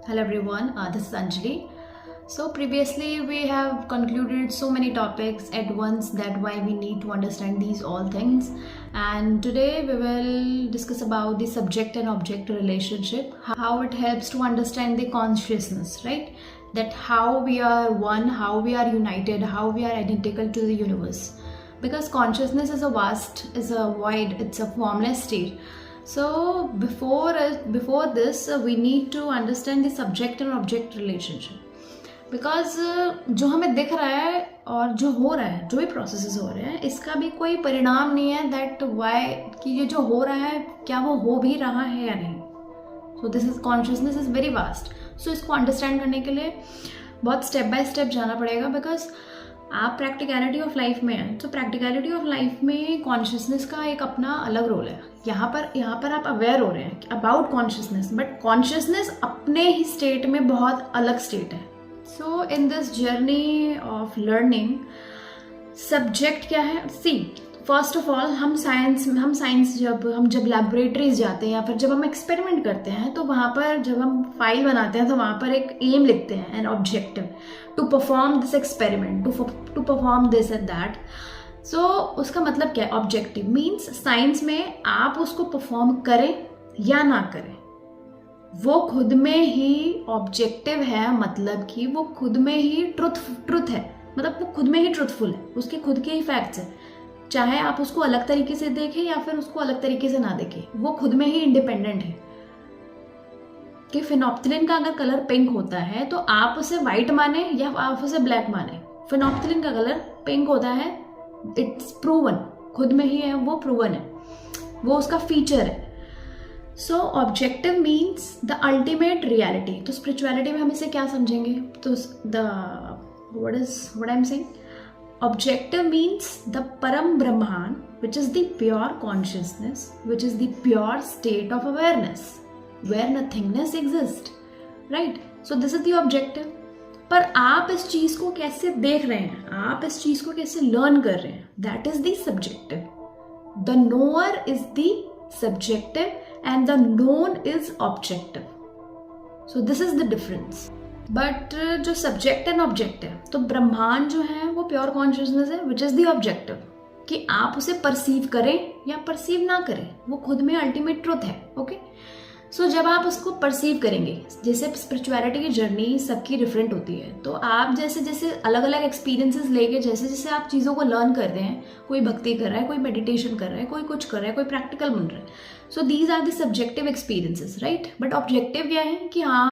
Hello everyone, this is Anjali. So previously we have concluded so many topics at once that why we need to understand these all things, and today we will discuss about the subject and object relationship, how it helps to understand the consciousness, right? That how we are one, how we are united, how we are identical to the universe. Because consciousness is a vast, is a void, it's a formless state. So before this, we need to understand the subject and object relationship. Because जो हमें दिख रहा है और जो हो रहा है, जो भी प्रोसेसेस हो रहे हैं, इसका भी कोई परिणाम नहीं है दैट वाई कि ये जो हो रहा है क्या वो हो भी रहा है या नहीं. So this is consciousness is very vast. So इसको अंडरस्टैंड करने के लिए बहुत स्टेप बाय स्टेप जाना पड़ेगा. बिकॉज आप प्रैक्टिकलिटी ऑफ लाइफ में हैं, तो प्रैक्टिकलिटी ऑफ लाइफ में कॉन्शियसनेस का एक अपना अलग रोल है. यहाँ पर आप अवेयर हो रहे हैं अबाउट कॉन्शियसनेस, बट कॉन्शियसनेस अपने ही स्टेट में बहुत अलग स्टेट है. So in this journey of learning subject क्या है? सी, फर्स्ट ऑफ ऑल हम साइंस जब लैबोरेटरीज जाते हैं या फिर जब हम एक्सपेरिमेंट करते हैं, तो वहाँ पर जब हम फाइल बनाते हैं तो वहाँ पर एक एम लिखते हैं, an objective to perform this experiment, to perform this and that. So उसका मतलब क्या है? ऑब्जेक्टिव मीन्स साइंस में आप उसको परफॉर्म करें या ना करें, वो खुद में ही ऑब्जेक्टिव है. मतलब कि वो खुद में ही ट्रुथ है, मतलब वो खुद में ही ट्रुथफुल है, उसके खुद के ही फैक्ट्स है. चाहे आप उसको अलग तरीके से देखें या फिर उसको अलग तरीके से ना देखें, वो खुद में ही इंडिपेंडेंट है. कि फिनोप्थिलिन का अगर कलर पिंक होता है तो आप उसे व्हाइट माने या आप उसे ब्लैक माने, फिनोप्थिलिन का कलर पिंक होता है, इट्स प्रूवन, खुद में ही है, वो प्रूवन है, वो उसका फीचर है. सो objective means the ultimate reality. तो स्पिरिचुअलिटी में हम इसे क्या समझेंगे? तो what I am saying, objective means the param brahman, which is the pure consciousness, which is the pure state of awareness where nothingness exists, right? So this is the objective. पर आप इस चीज को कैसे देख रहे हैं, आप इस चीज को कैसे लर्न कर रहे हैं, that is the subjective. The knower is the subjective and the known is objective. So this is the difference. But जो सब्जेक्ट एंड ऑब्जेक्ट है, तो ब्रह्मांड जो है वो प्योर कॉन्शियसनेस है, विच इज द ऑब्जेक्टिव. कि आप उसे परसीव करें या परसीव ना करें, वो खुद में अल्टीमेट ट्रुथ है. ओके, सो जब आप उसको परसीव करेंगे, जैसे स्पिरिचुअलिटी की जर्नी सबकी डिफरेंट होती है, तो आप जैसे जैसे अलग अलग एक्सपीरियंसेस लेके जैसे जैसे आप चीज़ों को लर्न कर रहे हैं, कोई भक्ति कर रहा है, कोई मेडिटेशन कर रहा है, कोई कुछ कर रहा है, कोई प्रैक्टिकल बन रहा है. So these are the subjective experiences, right. But objective क्या है कि हाँ